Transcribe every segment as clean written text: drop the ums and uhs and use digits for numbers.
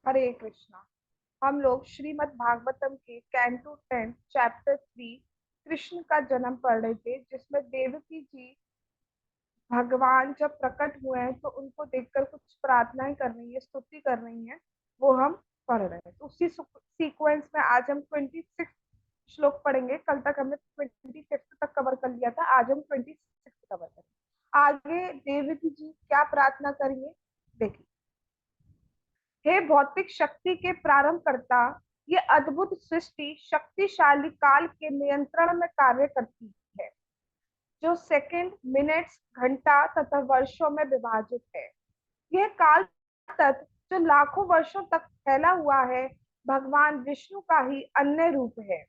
हरे कृष्णा। हम लोग श्रीमद् भागवतम के कैंटो 10 चैप्टर 3 कृष्ण का जन्म पढ़ रहे थे, जिसमें देवकी जी भगवान जब प्रकट हुए हैं तो उनको देखकर कुछ प्रार्थनाएं कर रही है, स्तुति कर रही हैं। वो हम पढ़ रहे हैं, तो उसी सीक्वेंस में आज हम 26 श्लोक पढ़ेंगे। कल तक हमने 25 तक कवर कर लिया था, आज हम 26 कवर करेंगे। आगे देवकी जी क्या प्रार्थना करेंगे, देखिए। हे भौतिक शक्ति के प्रारंभ करता, ये अद्भुत सृष्टि शक्तिशाली काल के नियंत्रण में कार्य करती है, जो सेकंड, मिनट्स, घंटा तथा वर्षों में विभाजित है। यह काल तत्व जो लाखों वर्षों तक फैला हुआ है, भगवान विष्णु का ही अन्य रूप है।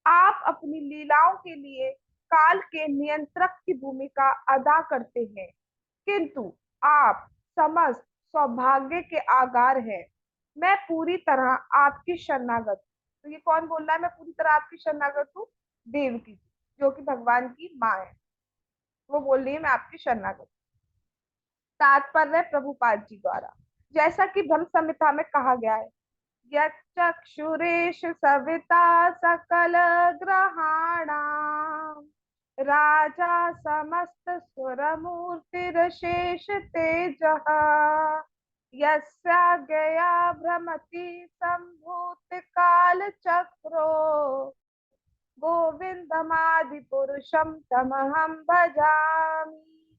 आप अपनी लीलाओं के लिए काल के नियंत्रक की भूमिका अदा करते हैं, किंतु आप समस्त सौभाग्य के आगार हैं। मैं पूरी तरह आपकी शरणागत हूँ। तो ये कौन बोल रहा है, मैं पूरी तरह आपकी शरणागत हूँ? देवकी जी, जो कि भगवान की माँ है, वो बोल रही है मैं आपकी शरणागत हूँ। तात्पर्य प्रभुपाद जी द्वारा, जैसा कि ब्रह्म संहिता में कहा गया है, यक्षुरेश सविता सकल ग्रहाणाम राजा समस्त सुर मूर्तिरशेष तेजः यस्याज्ञया भ्रमति संभूत काल चक्रो गोविंदमादि पुरुषम तमहम भजामि।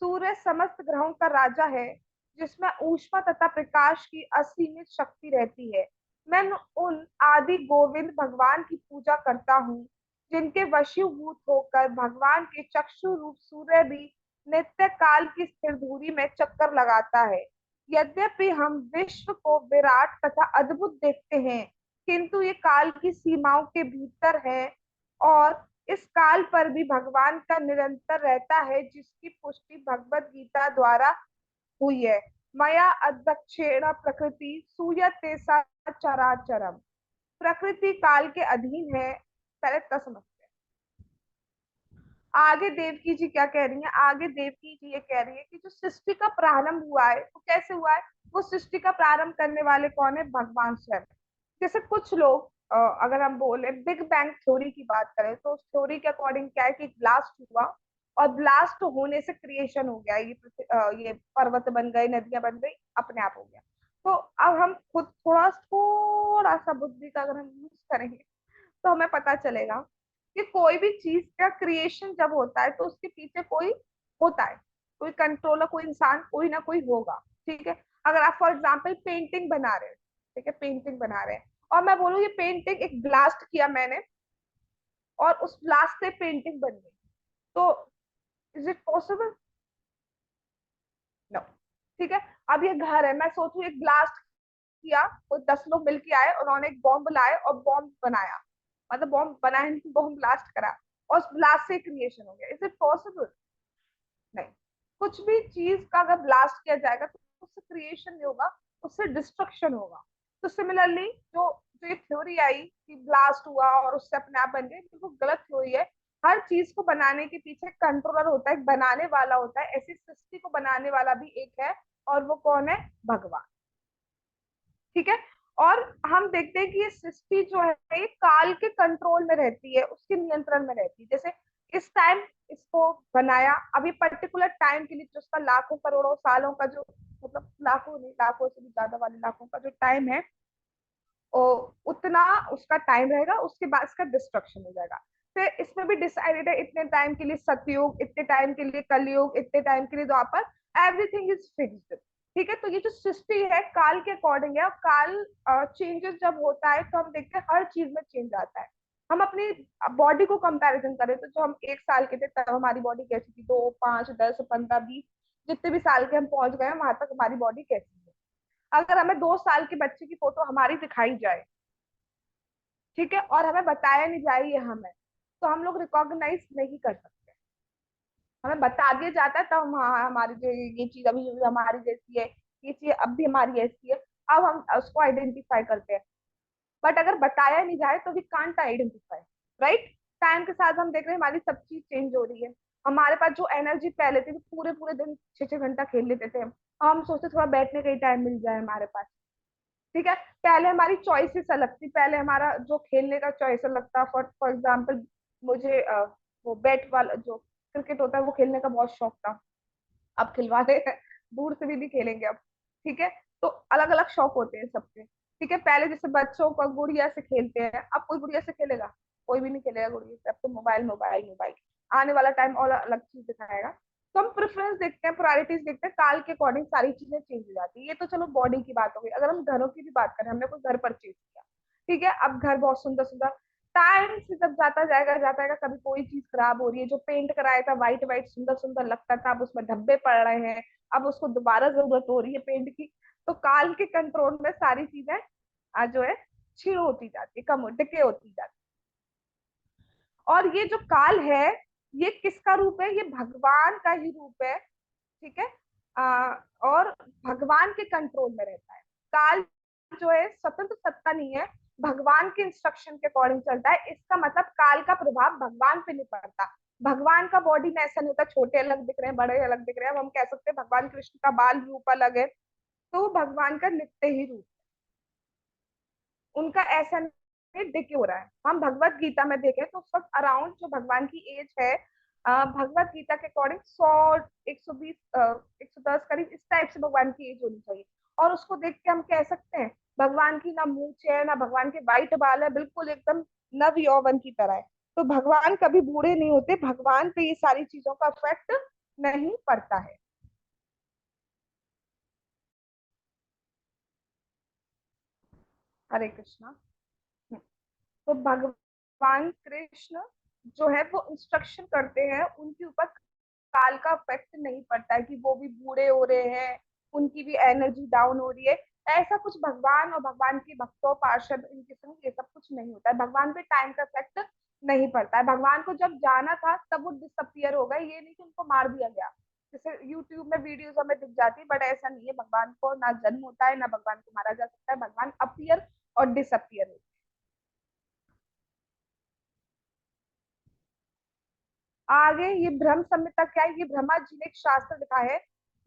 सूर्य समस्त ग्रहों का राजा है, जिसमें ऊष्मा तथा प्रकाश की असीमित शक्ति रहती है। मैं उन आदि गोविंद भगवान की पूजा करता हूँ, जिनके वशीभूत होकर भगवान के चक्षु रूप सूर्य भी नित्य काल की स्थिर धुरी में चक्कर लगाता है। यद्यपि हम विश्व को विराट तथा अद्भुत देखते हैं, किंतु ये काल की सीमाओं के भीतर है, और इस काल पर भी भगवान का निरंतर रहता है, जिसकी पुष्टि भगवत गीता द्वारा हुई है। मया अध्यक्षेण प्रकृति सूयते सा चराचरम। प्रकृति काल के अधीन है। पहले इतना समझते हैं। आगे देवकी जी क्या कह रही हैं, आगे देवकी जी ये कह रही है कि जो सृष्टि का प्रारंभ हुआ है वो कैसे हुआ है, वो सृष्टि का प्रारंभ करने वाले कौन है, भगवान स्वयं। जैसे कुछ लोग अगर हम बोले बिग बैंग थ्योरी की बात करें, तो उस थ्योरी के अकॉर्डिंग क्या है कि ब्लास्ट हुआ, और ब्लास्ट होने से क्रिएशन हो गया, ये पर्वत बन गए, नदियां बन गई, अपने आप हो गया। तो अब हम खुद थोड़ा थोड़ा सा बुद्धि का अगर हम यूज करेंगे, तो हमें पता चलेगा कि कोई भी चीज का क्रिएशन जब होता है तो उसके पीछे कोई होता है, कोई कंट्रोलर, कोई इंसान, कोई ना कोई होगा। ठीक है, अगर आप फॉर एग्जाम्पल पेंटिंग बना रहे हैं, ठीक है, पेंटिंग बना रहे हैं, और मैं बोलूँ ये पेंटिंग एक ब्लास्ट किया मैंने, और उस ब्लास्ट से पेंटिंग बन गई, तो इज इट पॉसिबल? नो। ठीक है, अब ये घर है, मैं सोचू एक ब्लास्ट किया, वो 10 लोग मिलके आए, उन्होंने एक बॉम्ब लाए और बॉम्ब बनाया, मतलब बॉम्ब बनाया नहीं, बॉम्ब ब्लास्ट करा, और उस ब्लास्ट से क्रिएशन हो गया। Is it possible? नहीं। कुछ भी चीज का अगर ब्लास्ट किया जाएगा तो उससे क्रिएशन नहीं होगा, उससे डिस्ट्रक्शन होगा। तो सिमिलरली जो जो ये थ्योरी आई कि ब्लास्ट हुआ और उससे अपने आप बन गए, बिल्कुल गलत थ्योरी है। हर चीज को बनाने के पीछे कंट्रोलर होता है, एक बनाने वाला होता है, ऐसी सृष्टि को बनाने वाला भी एक है, और वो कौन है, भगवान। ठीक है, और हम देखते हैं कि ये सृष्टि जो है ये काल के कंट्रोल में रहती है, उसके नियंत्रण में रहती है। जैसे इस टाइम इसको बनाया, अभी पर्टिकुलर टाइम के लिए, जो उसका लाखों करोड़ों सालों का जो, मतलब लाखों नहीं, लाखों से भी ज्यादा वाले लाखों का जो टाइम है, उतना उसका टाइम रहेगा, उसके बाद इसका डिस्ट्रक्शन हो जाएगा। फिर इसमें भी डिसाइडेड है, इतने टाइम के लिए सतयुग, इतने टाइम के लिए कलयुग, इतने टाइम के लिए द्वापर, एवरीथिंग इज फिक्स्ड। ठीक है, तो ये जो सृष्टि है काल के अकॉर्डिंग है, और काल चेंजेस जब होता है तो हम देखते हैं हर चीज में चेंज आता है। हम अपनी बॉडी को कंपैरिजन करें तो जो हम 1 साल के थे तब हमारी बॉडी कैसी थी, 2, 5, 10, 15, 20, जितने भी साल के हम पहुंच गए वहां तक हमारी बॉडी कैसी है। अगर हमें 2 साल के बच्चे की फोटो हमारी दिखाई जाए, ठीक है, और हमें बताया नहीं जाए ये हम है, तो हम लोग रिकॉग्नाइज नहीं कर सकते। हमें बता दिया जाता है तब हम, हाँ हमारी जो ये चीज अभी भी हमारी जैसी है, ये चीज अब भी हमारी ऐसी है, अब हम उसको आइडेंटिफाई करते हैं। बट अगर बताया नहीं जाए तो we can't identify. Right. Time के साथ हम देख रहे हैं हमारी सब चीज चेंज हो रही है। हमारे पास जो एनर्जी पहले थी, पूरे पूरे दिन 6 6 घंटा खेल लेते थे हम, हम सोचते थोड़ा बैठने का ही टाइम मिल जाए हमारे पास। ठीक है, पहले हमारी चॉइसेस अलग थी, पहले हमारा जो खेलने का चॉइस अलग था। फॉर फॉर एग्जाम्पल मुझे वो बैट वाला जो क्रिकेट होता है वो खेलने का बहुत शौक था। अब खिलवा रहे हैं, दूर से भी नहीं खेलेंगे अब। ठीक है, तो अलग अलग शौक होते हैं सबके। ठीक है, पहले जैसे बच्चों को गुड़िया से खेलते हैं, अब कोई गुड़िया से खेलेगा? कोई भी नहीं खेलेगा गुड़िया से, अब तो मोबाइल मोबाइल मोबाइल। आने वाला टाइम और अलग चीज दिखाएगा। तो हम प्रेफरेंस देखते हैं, प्रायोरिटीज देखते हैं, काल के अकॉर्डिंग सारी चीजें चेंज हो जाती है। ये तो चलो बॉडी की बात हो गई। अगर हम घरों की भी बात करें, हमने कोई घर परचेज किया, ठीक है, अब घर बहुत सुंदर सुंदर, टाइम से जब जाता जाएगा, कभी कोई चीज खराब हो रही है। जो पेंट कराया था व्हाइट व्हाइट सुंदर सुंदर लगता था, अब उसमें धब्बे पड़ रहे हैं, अब उसको दोबारा जरूरत हो रही है पेंट की। तो काल के कंट्रोल में सारी चीजें जो है क्षीण होती जाती है, कम डिके होती जाती है। और ये जो काल है, ये किसका रूप है? ये भगवान का ही रूप है। ठीक है, और भगवान के कंट्रोल में रहता है। काल जो है स्वतंत्र सत्ता नहीं है, भगवान के इंस्ट्रक्शन के अकॉर्डिंग चलता है। इसका मतलब काल का प्रभाव भगवान पे नहीं पड़ता। भगवान का बॉडी में ऐसा नहीं होता छोटे अलग दिख रहे हैं बड़े अलग दिख रहे हैं। अब हम कह सकते हैं भगवान कृष्ण का बाल रूप अलग है, तो भगवान का नित्य ही रूप, उनका ऐसा नहीं डिके हो रहा है। हम भगवत गीता में देखें तो उस वक्त अराउंड जो भगवान की एज है, भगवत गीता के अकॉर्डिंग 100, 120, 110 करीब इस टाइप से भगवान की एज होनी चाहिए। और उसको देख के हम कह सकते हैं भगवान की ना मूंछ है ना भगवान के वाइट बाल है, बिल्कुल एकदम नव यौवन की तरह है। तो भगवान कभी बूढ़े नहीं होते, भगवान पे ये सारी चीजों का इफेक्ट नहीं पड़ता है। हरे कृष्णा। तो भगवान कृष्ण जो है वो इंस्ट्रक्शन करते हैं, उनके ऊपर काल का इफेक्ट नहीं पड़ता है कि वो भी बूढ़े हो रहे हैं, उनकी भी एनर्जी डाउन हो रही है। ऐसा कुछ भगवान और भगवान के भक्तों पार्षद इनके संग ये सब कुछ नहीं होता है। भगवान पे टाइम का इफेक्ट नहीं पड़ता है। भगवान को जब जाना था तब वो डिसअपियर हो गए, ये नहीं कि उनको मार दिया गया जैसे यूट्यूब में वीडियोस हमें दिख जाती है। बट ऐसा नहीं है, भगवान को ना जन्म होता है ना भगवान को मारा जा सकता है। भगवान अपियर और डिसअपियर होते हैं। आगे ये ब्रह्म संहिता क्या है? ये ब्रह्मा जी ने एक शास्त्र लिखा है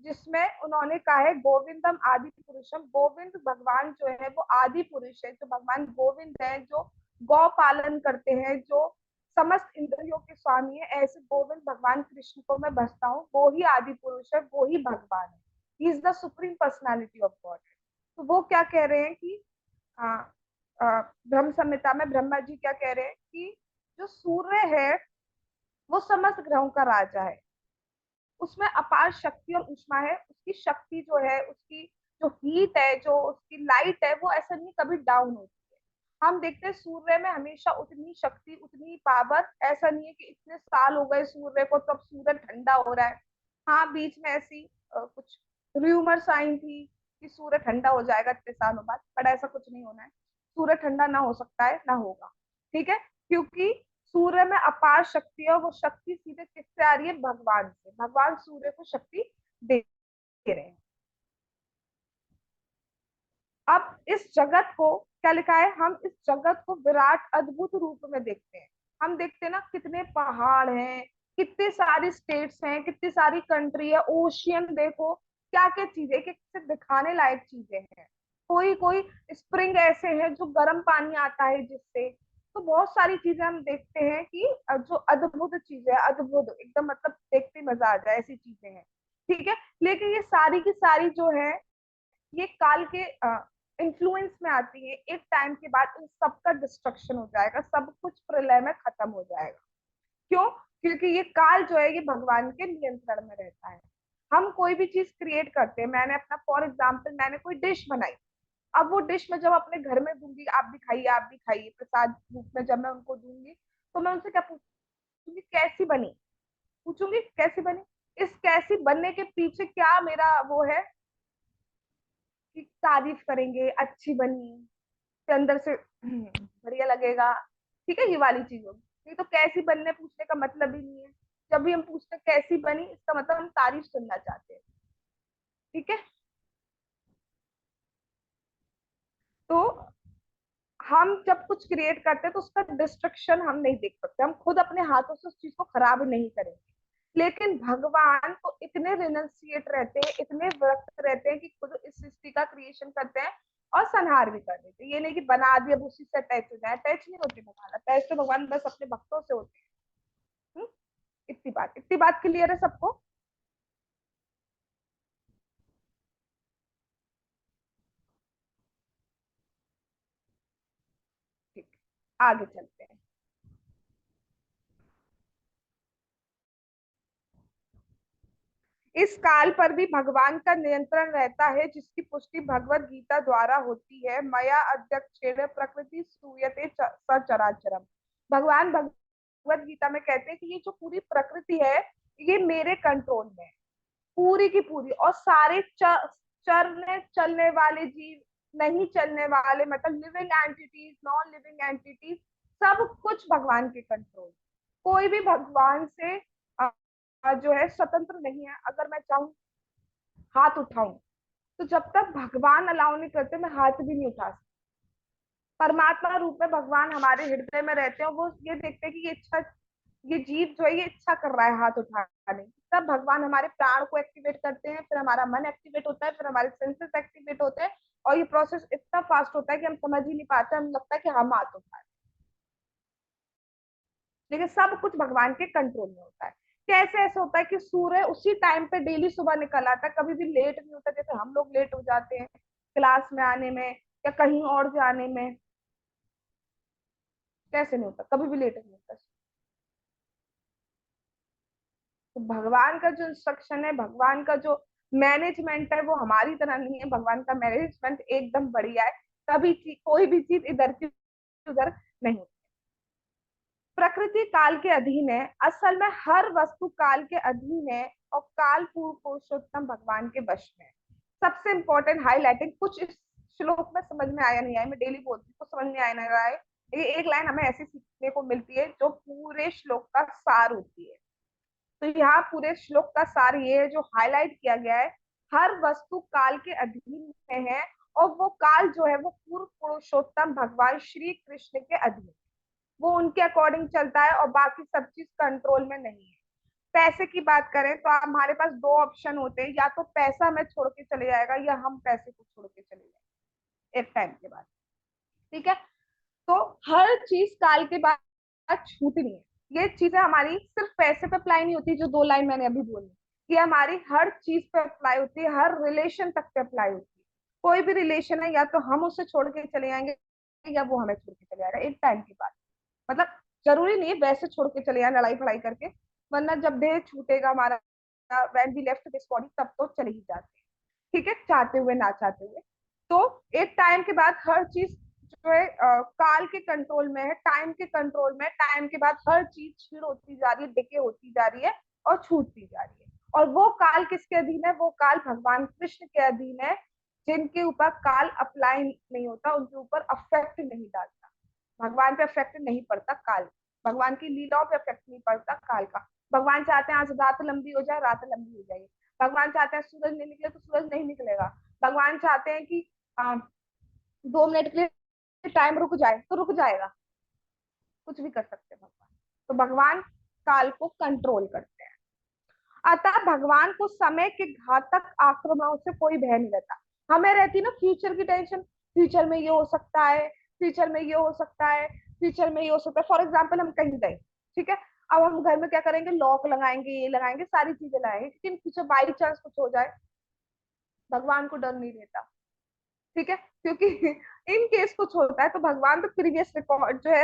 जिसमें उन्होंने कहा है गोविंदम आदि पुरुषम। गोविंद भगवान जो है वो आदि पुरुष है। जो भगवान गोविंद है, जो गौ पालन करते हैं, जो समस्त इंद्रियों के स्वामी है, ऐसे गोविंद भगवान कृष्ण को मैं बसता हूँ। वो ही आदि पुरुष है, वो ही भगवान है। He is the supreme personality of God. तो वो क्या कह रहे हैं कि हाँ, ब्रह्म संहिता में ब्रह्मा जी क्या कह रहे हैं कि जो सूर्य है वो समस्त ग्रहों का राजा है। उसमें अपार शक्ति और ऊष्मा है। उसकी शक्ति जो है, उसकी जो हीट है, जो उसकी लाइट है, वो ऐसा नहीं कभी डाउन होती है। हम देखते हैं सूर्य में हमेशा उतनी शक्ति, उतनी पावर। ऐसा नहीं है कि इतने साल हो गए सूर्य को तब सूर्य ठंडा हो रहा है। हाँ, बीच में ऐसी कुछ र्यूमर्स आई थी कि सूर्य ठंडा हो जाएगा इतने सालों बाद, पर ऐसा कुछ नहीं होना है। सूर्य ठंडा ना हो सकता है ना होगा। ठीक है, क्योंकि सूर्य में अपार शक्ति है और वो शक्ति सीधे किससे आ रही है? भगवान से। भगवान सूर्य को शक्ति दे रहे हैं। अब इस जगत को क्या लिखा है? हम इस जगत को विराट अद्भुत रूप में देखते हैं। हम देखते हैं ना कितने पहाड़ हैं, कितने सारे स्टेट्स हैं, कितनी सारी कंट्री है, ओशियन देखो, क्या क्या चीजें एक एक से दिखाने लायक चीजें हैं। कोई कोई स्प्रिंग ऐसे हैं जो गर्म पानी आता है जिससे। तो बहुत सारी चीजें हम देखते हैं कि जो अद्भुत चीजें है, अद्भुत एकदम, मतलब देखते ही मजा आ जाए ऐसी चीजें हैं। ठीक है, लेकिन ये सारी की सारी जो है ये काल के इन्फ्लुएंस में आती है। एक टाइम के बाद इन सबका डिस्ट्रक्शन हो जाएगा, सब कुछ प्रलय में खत्म हो जाएगा। क्यों? क्योंकि ये काल जो है ये भगवान के नियंत्रण में रहता है। हम कोई भी चीज क्रिएट करते हैं, मैंने अपना फॉर एग्जाम्पल मैंने कोई डिश बनाई, अब वो डिश में जब अपने घर में दूंगी, आप भी खाइए प्रसाद रूप में जब मैं उनको दूंगी, तो मैं उनसे क्या पूछूंगी? कैसी बनी? पूछूंगी कैसी बनी। इस कैसी बनने के पीछे क्या मेरा वो है कि तारीफ करेंगे, अच्छी बनी, फिर अंदर से बढ़िया लगेगा। ठीक है, ये वाली चीज होगी। नहीं तो कैसी बनने पूछने का मतलब ही नहीं है। जब भी हम पूछते हैं कैसी बनी, इसका मतलब हम तारीफ सुनना चाहते हैं। ठीक है, तो हम जब कुछ क्रिएट करते हैं तो उसका डिस्ट्रक्शन हम नहीं देख सकते। हम खुद अपने हाथों से उस चीज को खराब नहीं करेंगे। लेकिन भगवान तो इतने रिनंसिएट रहते हैं, इतने व्रत रहते हैं कि खुद इस सृष्टि का क्रिएशन करते हैं और संहार भी कर देते हैं। ये नहीं कि बना दिया उसी से अटैच हो जाए, अटैच नहीं होते भगवान, अटैच तो भगवान बस अपने भक्तों से होते हैं। हम्म? इतनी बात क्लियर है सबको? ठीक, आगे चलते हैं। इस काल पर भी भगवान का नियंत्रण रहता है, जिसकी पुष्टि भगवत गीता द्वारा होती है। मया अध्यक्षेण प्रकृति सूयते सचराचरम। भगवान भगवत गीता में कहते हैं कि ये जो पूरी प्रकृति है, ये मेरे कंट्रोल में है, पूरी की पूरी। और सारे चरने चलने वाले जीव, नहीं चलने वाले, मतलब living entities, non living entities, सब कुछ भगवान के कंट्रोल। कोई भी भगवान से जो है स्वतंत्र नहीं है। अगर मैं चाहूँ हाथ उठाऊं, तो जब तक भगवान अलाउ नहीं करते मैं हाथ भी नहीं उठा सकती। परमात्मा रूप में भगवान हमारे हृदय में रहते हैं, वो ये देखते हैं कि ये इच्छा, ये जीव जो है ये इच्छा कर रहा है हाथ उठाने की, तब भगवान हमारे प्राण को एक्टिवेट करते हैं, फिर हमारा मन एक्टिवेट होता है, फिर हमारे सेंसेस एक्टिवेट होते हैं। और ये प्रोसेस इतना फास्ट होता है कि हम समझ ही नहीं पाते, हमें लगता है कि हम हाथ उठाए, लेकिन सब कुछ भगवान के कंट्रोल में होता है। कैसे ऐसा होता है कि सूर्य उसी टाइम पे डेली सुबह निकल आता है, कभी भी लेट नहीं होता, जैसे हम लोग लेट हो जाते हैं क्लास में आने में या कहीं और जाने में? कैसे नहीं होता, कभी भी लेट नहीं होता। तो भगवान का जो इंस्ट्रक्शन है, भगवान का जो मैनेजमेंट है, वो हमारी तरह नहीं है। भगवान का मैनेजमेंट एकदम बढ़िया है। कभी कोई भी चीज इधर की उधर नहीं होती। प्रकृति काल के अधीन है, असल में हर वस्तु काल के अधीन है, और काल पूर्व पुरुषोत्तम भगवान के वश में है। सबसे इंपॉर्टेंट हाईलाइटिंग, कुछ इस श्लोक में समझ में आया नहीं आया, मैं डेली बोलती हूँ, समझ में आया नहीं आया है, ये एक लाइन हमें ऐसी सीखने को मिलती है जो पूरे श्लोक का सार होती है। तो यहाँ पूरे श्लोक का सार ये है जो हाईलाइट किया गया है, हर वस्तु काल के अधीन में है, और वो काल जो है वो पूर्व पुरुषोत्तम भगवान श्री कृष्ण के अधीन है। वो उनके अकॉर्डिंग चलता है, और बाकी सब चीज कंट्रोल में नहीं है। पैसे की बात करें तो हमारे पास दो ऑप्शन होते हैं, या तो पैसा हमें छोड़ के चले जाएगा, या हम पैसे को छोड़ के चले जाएंगे एक टाइम के बाद। ठीक है? तो हर चीज काल के बाद छूटनी है। ये चीजें हमारी सिर्फ पैसे पे अप्लाई नहीं होती, जो दो लाइन मैंने अभी बोली, ये हमारी हर चीज पे अप्लाई होती है, हर रिलेशन तक पे अप्लाई होती है। कोई भी रिलेशन है, या तो हम उससे छोड़ के चले जाएंगे, या वो हमें छोड़ के चले जाएगा एक टाइम के बाद। मतलब जरूरी नहीं है वैसे छोड़ के चले जाए लड़ाई फड़ाई करके, वरना जब देह छूटेगा हमारा, when we left this body, तब तो चले ही जाते हैं। ठीक है, चाहते हुए ना चाहते हुए। तो एक टाइम के बाद हर चीज जो है काल के कंट्रोल में है, टाइम के कंट्रोल में। टाइम के बाद हर चीज छीड़ होती जा रही है, डिके होती जा रही है, और छूटती जा रही है। और वो काल किसके अधीन है? वो काल भगवान कृष्ण के अधीन है, जिनके ऊपर काल अप्लाई नहीं होता, उनके ऊपर अफेक्ट नहीं डालता। भगवान पे अफेक्ट नहीं पड़ता काल, भगवान की लीलाओं पे अफेक्ट नहीं पड़ता काल का। भगवान चाहते हैं आज रात लंबी हो जाए, रात लंबी हो जाएगी। भगवान चाहते हैं सूरज नहीं निकले, तो सूरज नहीं निकलेगा। भगवान चाहते हैं कि 2 मिनट के लिए टाइम रुक जाए, तो रुक जाएगा। कुछ भी कर सकते हैं भगवान। तो भगवान काल को कंट्रोल करते हैं। अतः भगवान को समय के घातक आक्रमणों से कोई भय नहीं रहता। हमें रहती ना फ्यूचर की टेंशन, फ्यूचर में ये हो सकता है, फ्यूचर में ये हो सकता है, फ्यूचर में ये हो सकता है। फॉर एग्जाम्पल हम कहीं गए, ठीक है, अब हम घर में क्या करेंगे, लॉक लगाएंगे, ये लगाएंगे, सारी चीजें लगाएंगे, लेकिन फ्यूचर बाई चांस कुछ हो जाए, भगवान को डर नहीं रहता। ठीक है, क्योंकि इन केस कुछ होता है तो भगवान तो प्रीवियस रिकॉर्ड जो है,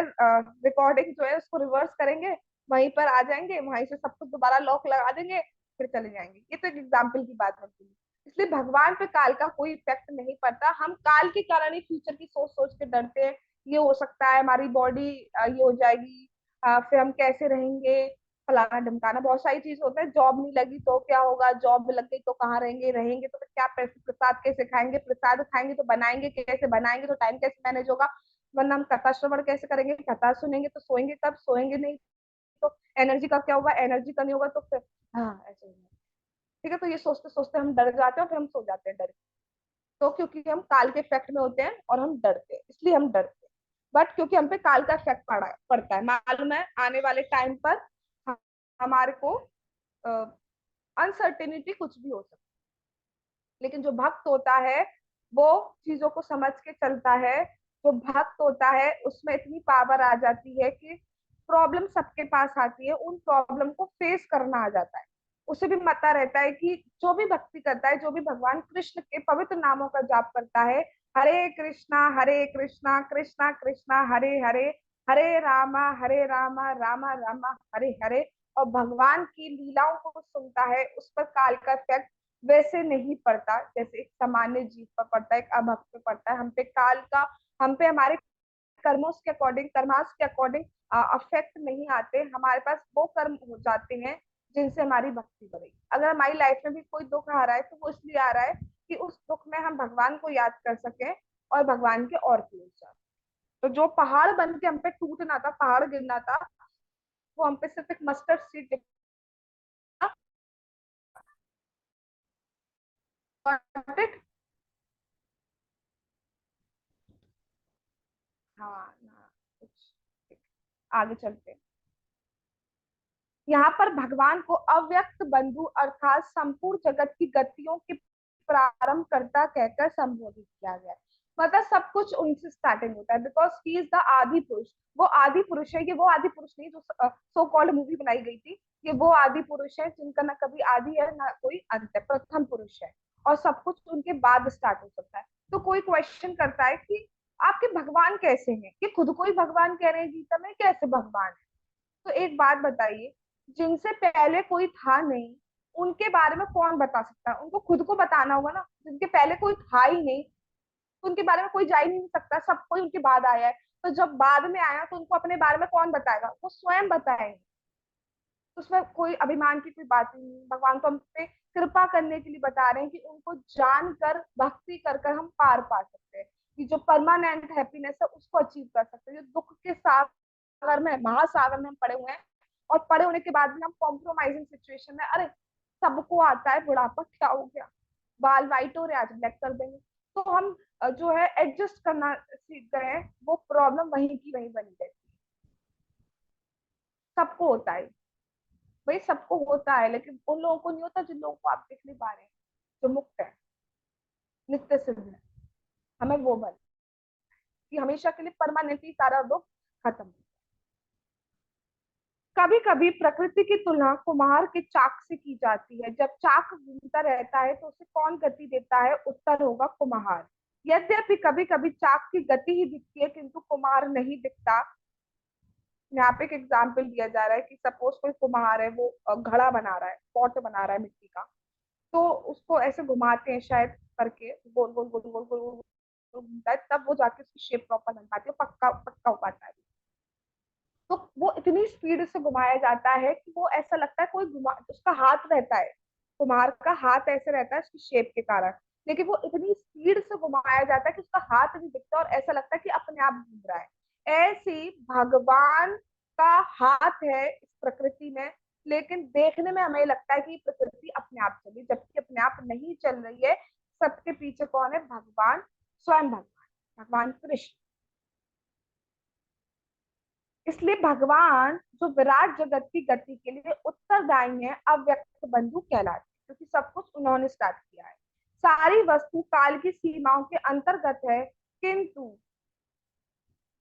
रिकॉर्डिंग जो है उसको रिवर्स करेंगे, वहीं पर आ जाएंगे, वहीं से सब कुछ दोबारा लॉक लगा देंगे, फिर चले जाएंगे। ये तो एक एग्जाम्पल की बात होती है। इसलिए भगवान पे काल का कोई इफेक्ट नहीं पड़ता। हम काल के कारण ही फ्यूचर की सोच सोच के डरते हैं, ये हो सकता है हमारी बॉडी ये हो जाएगी, फिर हम कैसे रहेंगे, फलाना ढमकाना, बहुत सारी चीज होता है। जॉब नहीं लगी तो क्या होगा, जॉब लग गई तो कहाँ रहेंगे, रहेंगे तो फिर क्या, पैसे प्रसाद कैसे खाएंगे, प्रसाद खाएंगे तो बनाएंगे कैसे, बनाएंगे तो टाइम कैसे मैनेज होगा, वरना हम कथा श्रवण कैसे करेंगे, कथा सुनेंगे तो सोएंगे कब, सोएंगे नहीं तो एनर्जी का क्या होगा, एनर्जी कमी होगा तो फिर, हाँ ऐसे ही। ठीक है, तो ये सोचते सोचते हम डर जाते हैं, फिर हम सो जाते हैं डर। तो क्योंकि हम काल के इफेक्ट में होते हैं और हम डरते हैं, इसलिए हम डरते हैं। बट क्योंकि हम पे काल का इफेक्ट पड़ता है, मालूम है आने वाले टाइम पर हमारे को अनसर्टेनिटी कुछ भी हो सकती है, लेकिन जो भक्त होता है वो चीजों को समझ के चलता है। जो भक्त होता है उसमें इतनी पावर आ जाती है कि प्रॉब्लम सबके पास आती है, उन प्रॉब्लम को फेस करना आ जाता है। उसे भी पता रहता है कि जो भी भक्ति करता है, जो भी भगवान कृष्ण के पवित्र नामों का जाप करता है, हरे कृष्णा कृष्णा कृष्णा हरे हरे, हरे रामा रामा रामा हरे हरे, और भगवान की लीलाओं को सुनता है, उस पर काल का इफेक्ट वैसे नहीं पड़ता जैसे एक सामान्य जीव पर पड़ता है, एक अभक्त पे पड़ता है। हम पे काल का, हम पे हमारे कर्मों के अकॉर्डिंग, कर्मास के अकॉर्डिंग अफेक्ट नहीं आते। हमारे पास वो कर्म हो जाते हैं जिनसे हमारी भक्ति बढ़ेगी। अगर हमारी लाइफ में भी कोई दुख आ रहा है तो वो इसलिए आ रहा है कि उस दुख में हम भगवान को याद कर सके और भगवान के और क्लोज जाए। तो जो पहाड़ बन के हम पे टूटना था, पहाड़ गिरना था, वो हम पे सिर्फ एक मस्टर्ड सीड। हाँ ना, कुछ आगे चलते हैं। यहाँ पर भगवान को अव्यक्त बंधु अर्थात संपूर्ण जगत की गतियों के प्रारंभ करता कहकर संबोधित किया गया है। मतलब सब कुछ उनसे स्टार्टिंग होता है, बिकॉज ही इज द आदि पुरुष। वो आदि पुरुष है। ये वो आदि पुरुष नहीं जो सो कॉल्ड मूवी बनाई गई थी। ये वो आदि पुरुष है जिनका ना कभी आदि है ना कोई अंत है, प्रथम पुरुष है, और सब कुछ उनके बाद स्टार्ट हो सकता है। तो कोई क्वेश्चन करता है कि आपके भगवान कैसे हैं? ये खुद को ही भगवान कह रहे हैं गीता में, कैसे भगवान है? तो एक बात बताइए, जिनसे पहले कोई था नहीं, उनके बारे में कौन बता सकता है? उनको खुद को बताना होगा ना। जिनके पहले कोई था ही नहीं, तो उनके बारे में कोई जा ही नहीं सकता, सब कोई उनके बाद आया है। तो जब बाद में आया तो उनको अपने बारे में कौन बताएगा? वो स्वयं बताएंगे। तो उसमें कोई अभिमान की कोई बात ही नहीं। भगवान को हम पे कृपा करने के लिए बता रहे हैं कि उनको जानकर भक्ति कर कर हम पार पा सकते हैं, कि जो परमानेंट हैप्पीनेस है उसको अचीव कर सकते हैं। जो दुख के सागर में, महासागर में हम पड़े हुए हैं, और पड़े होने के बाद भी हम कॉम्प्रोमाइजिंग सिचुएशन में, अरे सबको आता है बुढ़ापा, क्या हो गया, बाल वाइट हो रहे आज ब्लैक कर देंगे, तो हम जो है एडजस्ट करना सीख गए हैं। वो प्रॉब्लम वहीं की वहीं बनी रहती है। सबको होता है भाई, सबको होता है, लेकिन उन लोगों को नहीं होता जिन लोगों को आप देख नहीं पा रहे हैं, जो मुक्त है, नित्य सिद्ध है। हमें वो बन कि हमेशा के लिए परमानेंटली सारा दुख खत्म। कभी कभी प्रकृति की तुलना कुम्हार के चाक से की जाती है। जब चाक घूमता रहता है तो उसे कौन गति देता है? उत्तर होगा कुम्हार। यद्यपि कभी कभी चाक की गति ही दिखती है किंतु कुम्हार नहीं दिखता। यहाँ पे एक एग्जाम्पल दिया जा रहा है कि सपोज कोई कुम्हार है, वो घड़ा बना रहा है, पॉट बना रहा है मिट्टी का, तो उसको ऐसे घुमाते हैं शायद करके, गोल गोल गोल गोल गोल गोल घूमता है, तब वो जाके उसकी शेप प्रॉपर बन पाती है, पक्का पक्का हो पाता है। तो वो इतनी स्पीड से घुमाया जाता है कि वो ऐसा लगता है कोई घुमा, उसका हाथ रहता है, कुम्हार का हाथ ऐसे रहता है उसकी शेप के कारण, लेकिन वो इतनी स्पीड से घुमाया जाता है कि उसका हाथ नहीं दिखता और ऐसा लगता है कि अपने आप घूम रहा है। ऐसे ही भगवान का हाथ है इस प्रकृति में, लेकिन देखने में हमें लगता है कि प्रकृति अपने आप चली, जबकि अपने आप नहीं चल रही है। सबके पीछे कौन है? भगवान, स्वयं भगवान, भगवान कृष्ण। इसलिए भगवान जो विराट जगत की गति के लिए उत्तरदायी है, अव्यक्त बंधु कहलाते हैं, क्योंकि सब कुछ उन्होंने स्टार्ट किया है। सारी वस्तु काल की सीमाओं के अंतर्गत है, किंतु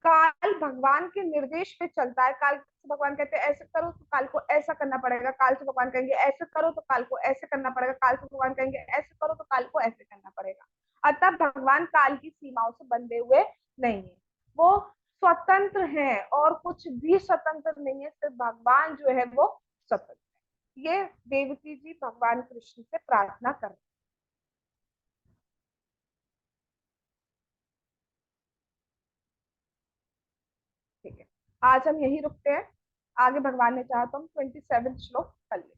काल भगवान के निर्देश पे चलता है। काल से भगवान कहते हैं ऐसे करो तो काल को ऐसा करना पड़ेगा, काल से भगवान कहेंगे ऐसे करो तो काल को ऐसे करना पड़ेगा, काल से भगवान कहेंगे ऐसे करो तो काल को ऐसे करना पड़ेगा। अतः भगवान काल की सीमाओं से बंधे हुए नहीं है, वो स्वतंत्र है, और कुछ भी स्वतंत्र नहीं है, सिर्फ भगवान जो है वो स्वतंत्र है। ये देवकी जी भगवान कृष्ण से प्रार्थना कर रहे हैं। ठीक है, आज हम यही रुकते हैं। आगे भगवान ने चाहा तो हम 27 श्लोक कर ले।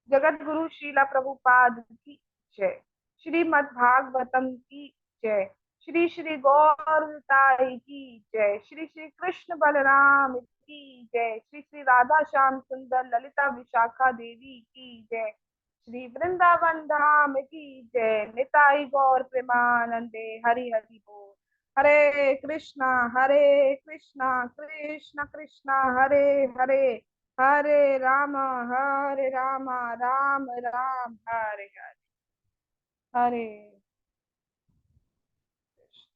जगत गुरु श्रीला प्रभुपाद की जय। श्रीमद् भागवतम की जय। श्री श्री गौरताई की जय। श्री श्री कृष्ण बलराम की जय। श्री श्री राधा श्याम सुंदर ललिता विशाखा देवी की जय। श्री वृंदावन धाम की जय। निताई गौर प्रेमानंदे हरि हरि बोल। हरे कृष्णा कृष्ण कृष्ण हरे हरे, हरे रामा हरे रामा राम राम हरे हरे, हरे